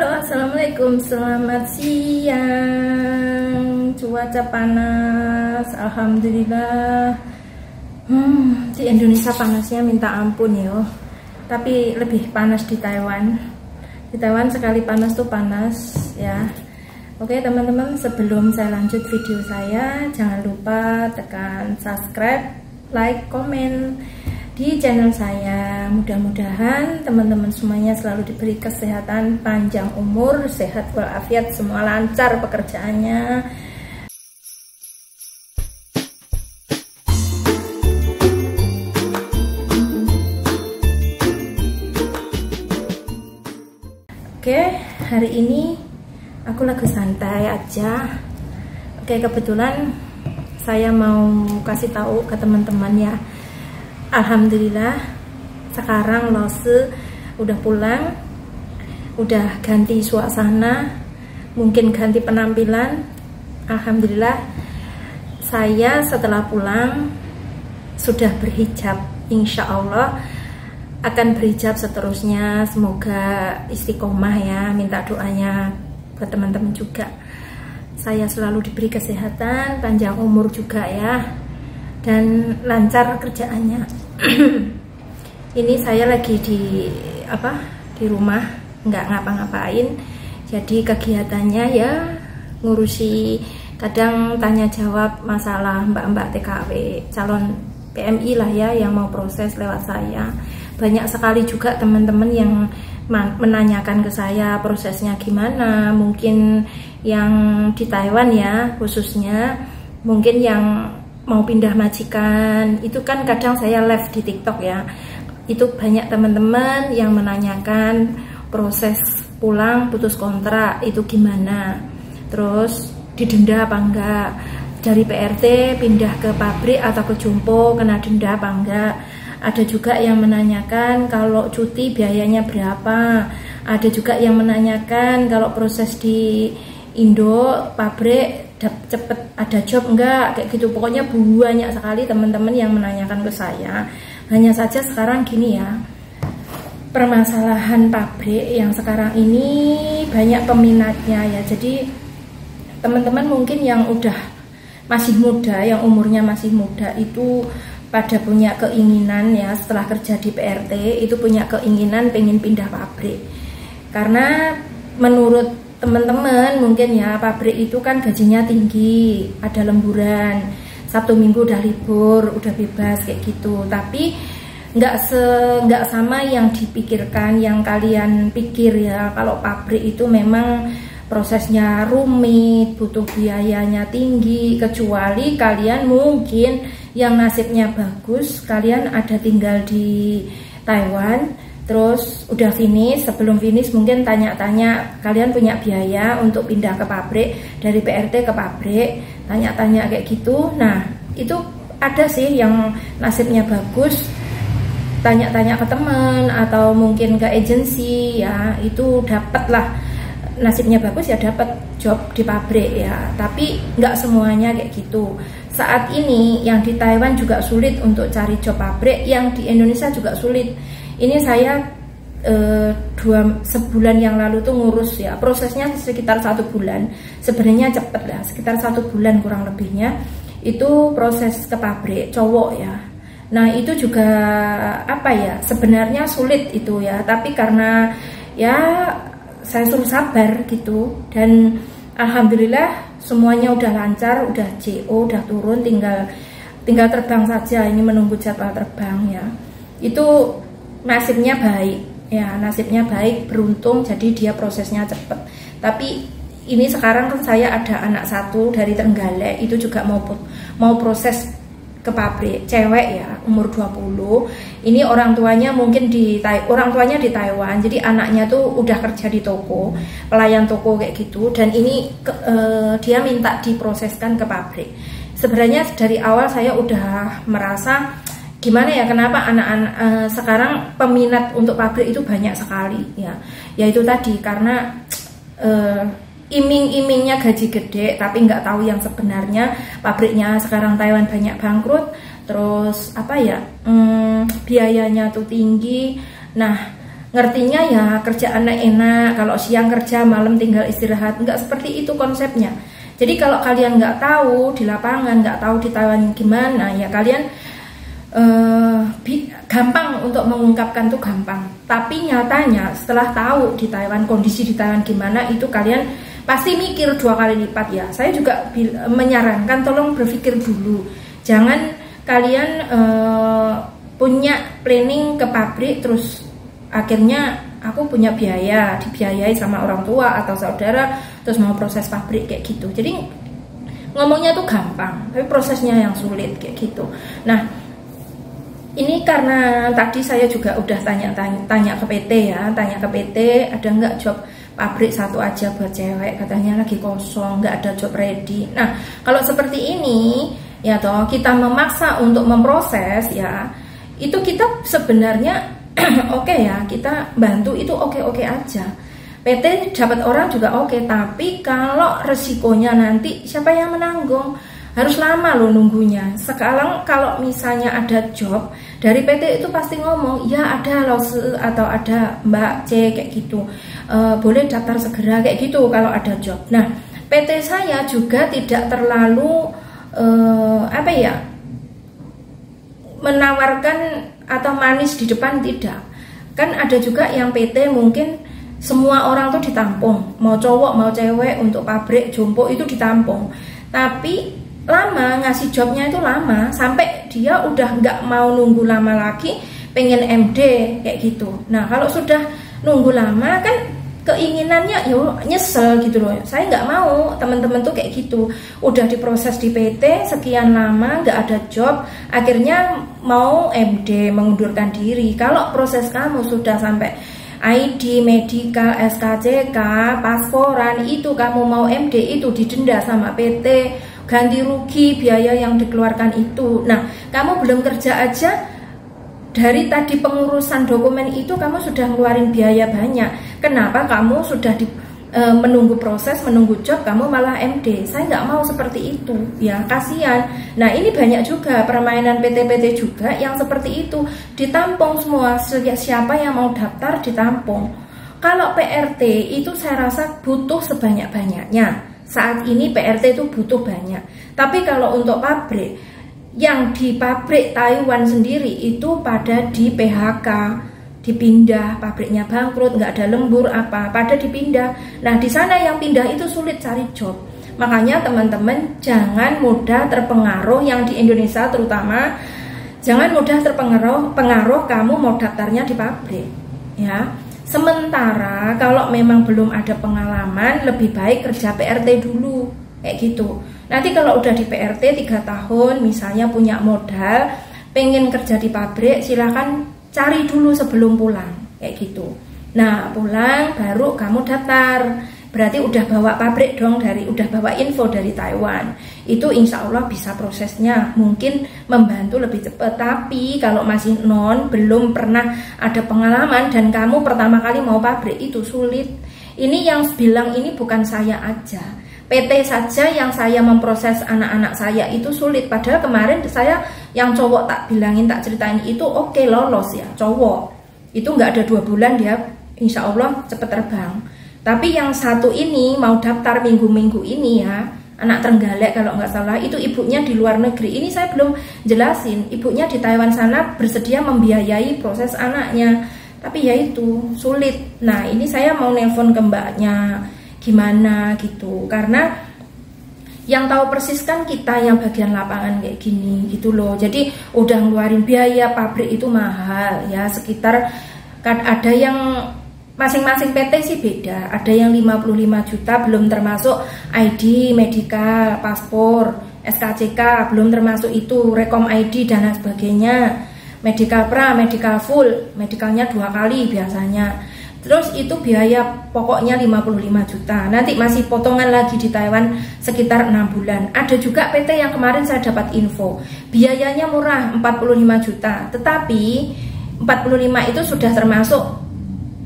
Halo, assalamualaikum, selamat siang. Cuaca panas, alhamdulillah. Di Indonesia panasnya minta ampun ya. Tapi lebih panas di Taiwan. Di Taiwan sekali panas tuh panas ya. Oke teman-teman, sebelum saya lanjut video saya, jangan lupa tekan subscribe, like, komen di channel saya. Mudah-mudahan teman-teman semuanya selalu diberi kesehatan, panjang umur, sehat walafiat, semua lancar pekerjaannya. Oke, hari ini aku lagi santai aja. Oke, kebetulan saya mau kasih tahu ke teman-teman ya. Alhamdulillah sekarang Lose udah pulang, udah ganti suasana, mungkin ganti penampilan. Alhamdulillah saya setelah pulang sudah berhijab. Insya Allah akan berhijab seterusnya. Semoga istiqomah ya, minta doanya buat teman-teman juga. Saya selalu diberi kesehatan, panjang umur juga ya, dan lancar kerjaannya. Ini saya lagi di rumah, nggak ngapa-ngapain. Jadi kegiatannya ya ngurusi, kadang tanya jawab masalah mbak-mbak TKW, calon PMI lah ya, yang mau proses lewat saya. Banyak sekali juga teman-teman yang menanyakan ke saya prosesnya gimana. Mungkin yang di Taiwan ya khususnya, mungkin yang mau pindah majikan, itu kan kadang saya live di TikTok ya. Itu banyak teman-teman yang menanyakan proses pulang putus kontrak itu gimana, terus didenda apa enggak, dari PRT pindah ke pabrik atau ke Jompo kena denda apa enggak. Ada juga yang menanyakan kalau cuti biayanya berapa. Ada juga yang menanyakan kalau proses di Indo pabrik cepet ada job enggak, kayak gitu. Pokoknya banyak sekali teman-teman yang menanyakan ke saya. Hanya saja sekarang gini ya, permasalahan pabrik yang sekarang ini banyak peminatnya ya. Jadi teman-teman mungkin yang udah masih muda, yang umurnya masih muda itu pada punya keinginan ya, setelah kerja di PRT itu punya keinginan pengen pindah pabrik. Karena menurut teman-teman mungkin ya, pabrik itu kan gajinya tinggi, ada lemburan, Sabtu Minggu udah libur, udah bebas kayak gitu. Tapi nggak sama yang dipikirkan, yang kalian pikir ya. Kalau pabrik itu memang prosesnya rumit, butuh biayanya tinggi. Kecuali kalian mungkin yang nasibnya bagus, kalian ada tinggal di Taiwan, terus udah finish. Sebelum finish mungkin tanya-tanya, kalian punya biaya untuk pindah ke pabrik, dari PRT ke pabrik, tanya-tanya kayak gitu. Nah itu ada sih yang nasibnya bagus, tanya-tanya ke teman atau mungkin ke agensi ya, itu dapat lah. Nasibnya bagus ya dapat job di pabrik ya. Tapi nggak semuanya kayak gitu. Saat ini yang di Taiwan juga sulit untuk cari job pabrik, yang di Indonesia juga sulit. Ini saya sebulan yang lalu tuh ngurus ya, prosesnya sekitar 1 bulan. Sebenarnya cepet lah, sekitar 1 bulan kurang lebihnya itu proses ke pabrik, cowok ya. Nah itu juga apa ya, sebenarnya sulit itu ya, tapi karena ya saya suruh sabar gitu, dan alhamdulillah semuanya udah lancar, udah CO, udah turun, tinggal terbang saja. Ini menunggu jadwal terbang ya. Itu nasibnya baik ya, nasibnya baik, beruntung, jadi dia prosesnya cepet. Tapi ini sekarang kan saya ada anak satu dari Trenggalek, itu juga mau proses ke pabrik, cewek ya, umur 20. Ini orang tuanya mungkin di Taiwan, jadi anaknya tuh udah kerja di toko, pelayan toko kayak gitu. Dan ini dia minta diproseskan ke pabrik. Sebenarnya dari awal saya udah merasa gimana ya, kenapa anak-anak sekarang peminat untuk pabrik itu banyak sekali ya. Yaitu tadi karena iming-imingnya gaji gede, tapi nggak tahu yang sebenarnya pabriknya sekarang Taiwan banyak bangkrut, terus apa ya, biayanya tuh tinggi. Nah ngertinya ya kerjaan enak, kalau siang kerja malam tinggal istirahat. Nggak seperti itu konsepnya. Jadi kalau kalian nggak tahu di lapangan, nggak tahu di Taiwan gimana, ya kalian gampang untuk mengungkapkan tuh gampang. Tapi nyatanya setelah tahu di Taiwan, kondisi di Taiwan gimana, itu kalian pasti mikir 2 kali lipat ya. Saya juga menyarankan tolong berpikir dulu. Jangan kalian punya planning ke pabrik terus akhirnya aku punya biaya, dibiayai sama orang tua atau saudara, terus mau proses pabrik kayak gitu. Jadi ngomongnya tuh gampang, tapi prosesnya yang sulit kayak gitu. Nah, ini karena tadi saya juga udah tanya ke PT ya, tanya ke PT ada nggak job pabrik satu aja buat cewek, katanya lagi kosong, nggak ada job ready. Nah, kalau seperti ini ya toh kita memaksa untuk memproses ya, itu kita sebenarnya oke ya, kita bantu itu oke aja. PT dapat orang juga oke, tapi kalau resikonya nanti siapa yang menanggung? Harus lama loh nunggunya. Sekarang kalau misalnya ada job dari PT itu pasti ngomong, ya ada loh atau ada Mbak C kayak gitu, boleh daftar segera kayak gitu kalau ada job. Nah, PT saya juga tidak terlalu menawarkan atau manis di depan, tidak. Kan ada juga yang PT mungkin semua orang tuh ditampung, mau cowok mau cewek, untuk pabrik jompo itu ditampung, tapi lama ngasih jobnya itu lama, sampai dia udah nggak mau nunggu lama lagi, pengen MD kayak gitu. Nah, kalau sudah nunggu lama kan keinginannya ya nyesel gitu loh. Saya nggak mau teman-teman tuh kayak gitu, udah diproses di PT sekian lama nggak ada job, akhirnya mau MD, mengundurkan diri. Kalau proses kamu sudah sampai ID, medikal, SKCK, pasporan, itu kamu mau MD itu didenda sama PT, ganti rugi biaya yang dikeluarkan itu. Nah, kamu belum kerja aja, dari tadi pengurusan dokumen itu kamu sudah ngeluarin biaya banyak. Kenapa kamu sudah menunggu proses, menunggu job, kamu malah MD? Saya nggak mau seperti itu ya, kasihan. Nah, ini banyak juga permainan PT-PT juga yang seperti itu, ditampung semua, siapa yang mau daftar ditampung. Kalau PRT itu saya rasa butuh sebanyak-banyaknya. Saat ini PRT itu butuh banyak. Tapi kalau untuk pabrik, yang di pabrik Taiwan sendiri itu pada di PHK, dipindah, pabriknya bangkrut, nggak ada lembur pada dipindah. Nah, di sana yang pindah itu sulit cari job. Makanya teman-teman jangan mudah terpengaruh, yang di Indonesia terutama, jangan mudah terpengaruh kamu mau daftarnya di pabrik ya. Sementara kalau memang belum ada pengalaman, lebih baik kerja PRT dulu kayak gitu. Nanti kalau udah di PRT 3 tahun misalnya, punya modal, pengen kerja di pabrik, silahkan cari dulu sebelum pulang kayak gitu. Nah, pulang baru kamu daftar, berarti udah bawa pabrik dong, udah bawa info dari Taiwan. Itu insya Allah bisa prosesnya mungkin membantu lebih cepat. Tapi kalau masih belum pernah ada pengalaman dan kamu pertama kali mau pabrik, itu sulit. Ini yang bilang ini bukan saya aja, PT saja yang saya memproses anak-anak saya itu sulit. Padahal kemarin saya yang cowok tak bilangin, tak ceritain itu oke, lolos ya, cowok itu nggak ada 2 bulan dia insya Allah cepet terbang. Tapi yang satu ini mau daftar minggu-minggu ini ya, anak Trenggalek kalau nggak salah, itu ibunya di luar negeri. Ini saya belum jelasin, ibunya di Taiwan sana bersedia membiayai proses anaknya, tapi ya itu sulit. Nah, ini saya mau nelpon ke mbaknya gimana gitu, karena yang tahu persis kan kita yang bagian lapangan kayak gini gitu loh. Jadi udah ngeluarin biaya, pabrik itu mahal ya, sekitar kan ada yang masing-masing PT sih beda, ada yang 55 juta belum termasuk ID, medikal, paspor, SKCK, belum termasuk itu rekom ID dan lain sebagainya, medikal pra, medikal full, medikalnya 2 kali biasanya. Terus itu biaya pokoknya 55 juta. Nanti masih potongan lagi di Taiwan sekitar 6 bulan. Ada juga PT yang kemarin saya dapat info, biayanya murah 45 juta. Tetapi 45 itu sudah termasuk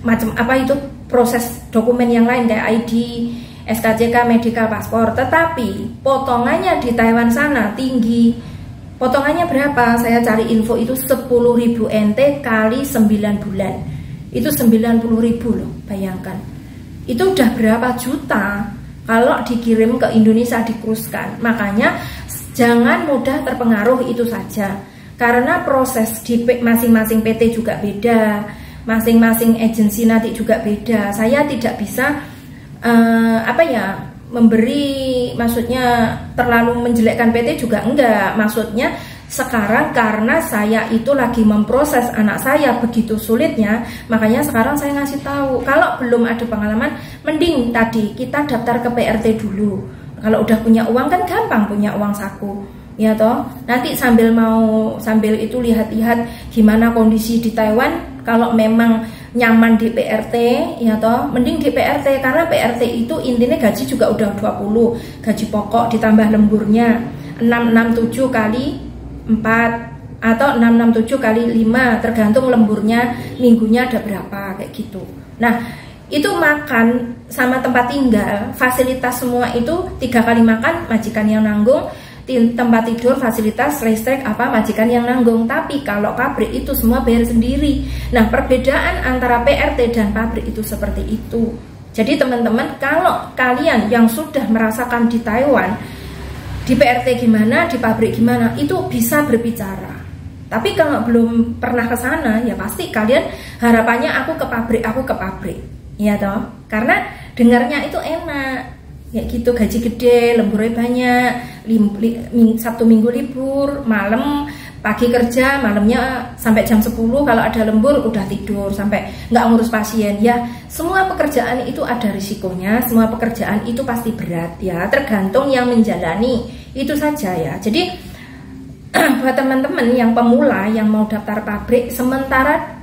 macam apa itu proses dokumen yang lain kayak ID, SKCK, medikal, paspor. Tetapi potongannya di Taiwan sana tinggi. Potongannya berapa? Saya cari info itu 10.000 NT kali 9 bulan. itu 90.000 loh, bayangkan. Itu udah berapa juta kalau dikirim ke Indonesia, dikruskan. Makanya jangan mudah terpengaruh itu saja, karena proses di masing-masing PT juga beda, masing-masing agensi nanti juga beda. Saya tidak bisa memberi, maksudnya terlalu menjelekkan PT juga enggak. Maksudnya sekarang karena saya itu lagi memproses anak saya begitu sulitnya, makanya sekarang saya ngasih tahu. Kalau belum ada pengalaman, mending tadi kita daftar ke PRT dulu. Kalau udah punya uang kan gampang, punya uang saku, ya toh. Nanti sambil itu lihat-lihat gimana kondisi di Taiwan. Kalau memang nyaman di PRT, ya toh, mending di PRT, karena PRT itu intinya gaji juga udah 20, gaji pokok ditambah lemburnya 667 kali 4 atau 667 kali 5, tergantung lemburnya minggunya ada berapa, kayak gitu. Nah, itu makan sama tempat tinggal, fasilitas semua itu 3 kali makan majikan yang nanggung, tempat tidur, fasilitas, listrik, majikan yang nanggung. Tapi kalau pabrik itu semua bayar sendiri. Nah, perbedaan antara PRT dan pabrik itu seperti itu. Jadi teman-teman, kalau kalian yang sudah merasakan di Taiwan, di PRT gimana, di pabrik gimana, itu bisa berbicara. Tapi kalau belum pernah ke sana, ya pasti kalian harapannya aku ke pabrik, ya toh? Karena dengarnya itu enak. Ya gitu, gaji gede, lemburnya banyak, Sabtu Minggu libur, malam pagi kerja, malamnya sampai jam 10, kalau ada lembur udah tidur sampai nggak ngurus pasien. Ya, semua pekerjaan itu ada risikonya, semua pekerjaan itu pasti berat ya, tergantung yang menjalani, itu saja ya. Jadi buat teman-teman yang pemula yang mau daftar pabrik, sementara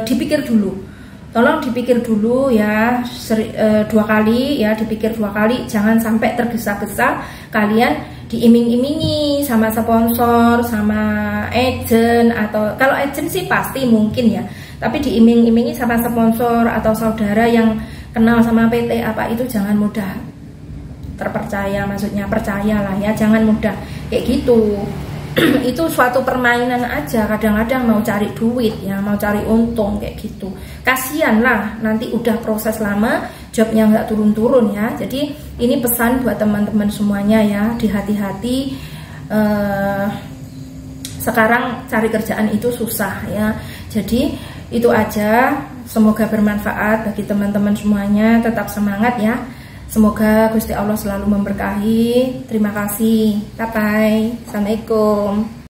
dipikir dulu. Tolong dipikir dulu ya, 2 kali ya, dipikir 2 kali, jangan sampai tergesa-gesa kalian diiming-imingi sama sponsor, sama agent, atau kalau agent sih pasti mungkin ya, tapi diiming-imingi sama sponsor atau saudara yang kenal sama PT itu jangan mudah terpercaya, maksudnya percayalah ya, jangan mudah kayak gitu. Itu suatu permainan aja, kadang-kadang mau cari duit ya, mau cari untung kayak gitu. Kasian lah, nanti udah proses lama, jobnya nggak turun-turun ya. Jadi ini pesan buat teman-teman semuanya ya, hati-hati. Sekarang cari kerjaan itu susah ya. Jadi itu aja, semoga bermanfaat bagi teman-teman semuanya. Tetap semangat ya. Semoga Gusti Allah selalu memberkahi. Terima kasih. Bye-bye. Assalamualaikum.